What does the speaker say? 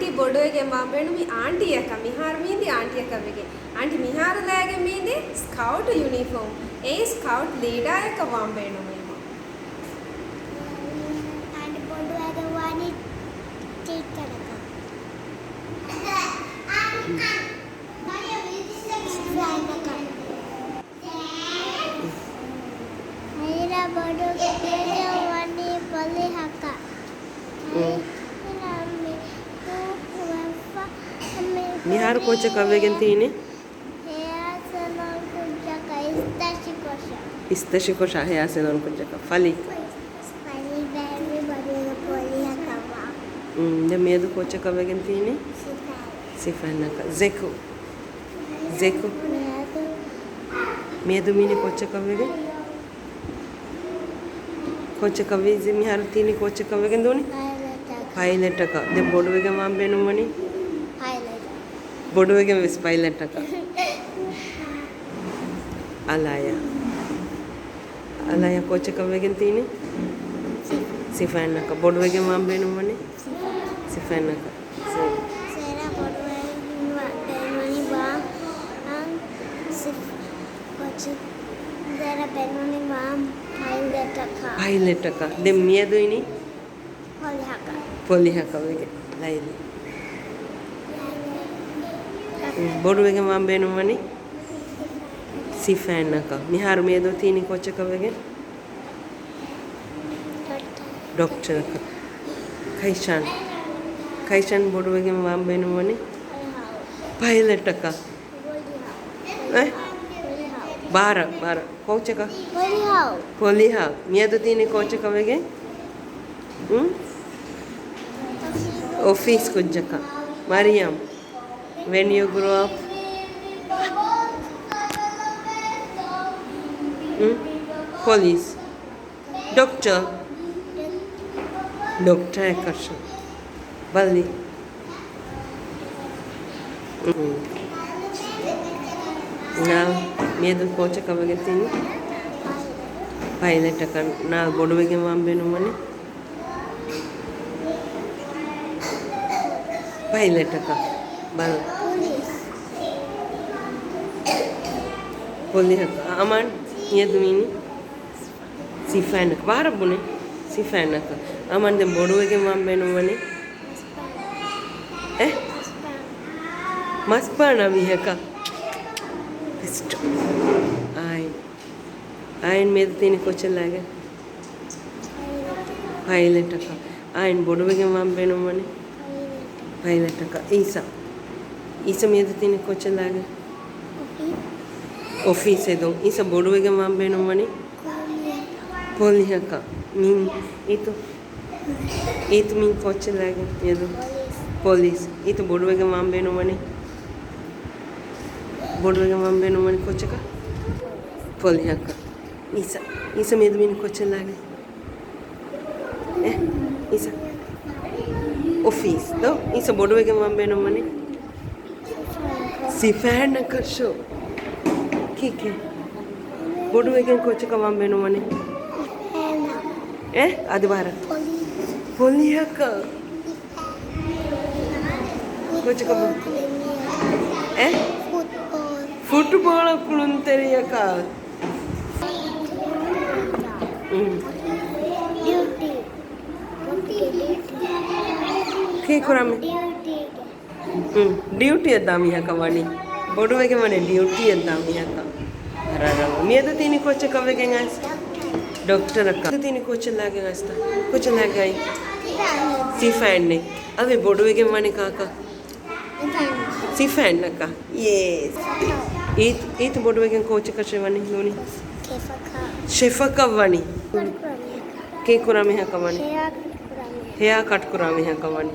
Aunty बोडोगे मांबेनु मी aunty यका मिहार मींदी aunty यका वेगे आंटी मिहार लागे मींदी स्काउट यूनिफॉर्म ए स्काउट लीडर यका मांबेनु मी आंटी बोडोगे वानी टीचर मेरा बोडोगे वानी बोले हका Mihar kocha kavegen tini? Istashikosha he asenon kujaka. Fali. De medo kocha kavegen tini? Sifanaka. Zeko. Zeko. Medo mini kocha kavegen? Kocha kavezi mihar tini kocha kavegen doni? Pilot ka. De bodwega mambenu mani? Bodoge with pilot taka. Alaya kocha kavegentini? Sifanaka. Bodoge mambenu mani? Sifanaka. Sera Benoni Bam Kocha Sera Benoni Bam Pilot taka. De miedo ini? Polihaka. Polihaka vege. Laili. Boduwege mambenu mani sifanaka miharu medo tini kocha kavege doctor ka kaishan boduwege mambenu mani pilot ka bara kocha ka poliha medo tini kocha kavege office kujaka Mariam. When you grow up, police, doctor ekasha, bali. Now, medo kocha kavagetini, pilot akan. Now, boduwege mambenu mani, pilot akan. Bal. Police. Aman, yedumini. Sifanaka. Barabune. Sifanaka. Aman de boduwege mambenu mani. Maspana mihaka. Best. Ayn medu tini kocha lage. Pilot aka. Ayn boduwege mambenu mani. Pilot aka. Isa medo tini kocha lage. Office edo. Isa boduwege mambenu mani. Polihaka. Min itu min kocha lage. Edo. Police. Itu boduwege mambenu mani. Boduwege mambenu mani kocha ka. Polihaka. Isa medo min kocha lage. Isa. Office. Do. Isa boduwege mambenu mani. Sifanaka show. Kike. Boduwege kocha ka mambenu mani. Adibara. Polihaka. Kocha ka Football kulunteriyaka. Duty. Kurame. Duty adami haka wani. Boduwege mane duty adami haka. Rara. Medo tini kocha kavege ngas. Doctor akka. Tini kocha lage ngasta. Kocha lagai. Sifan ne. Ave boduwege mane kaka. Sifan akka. Yes. It boduwege kocha kashe wani noni. Shefaka wani. Ke kurame haka wani. Hair cut kurame haka wani.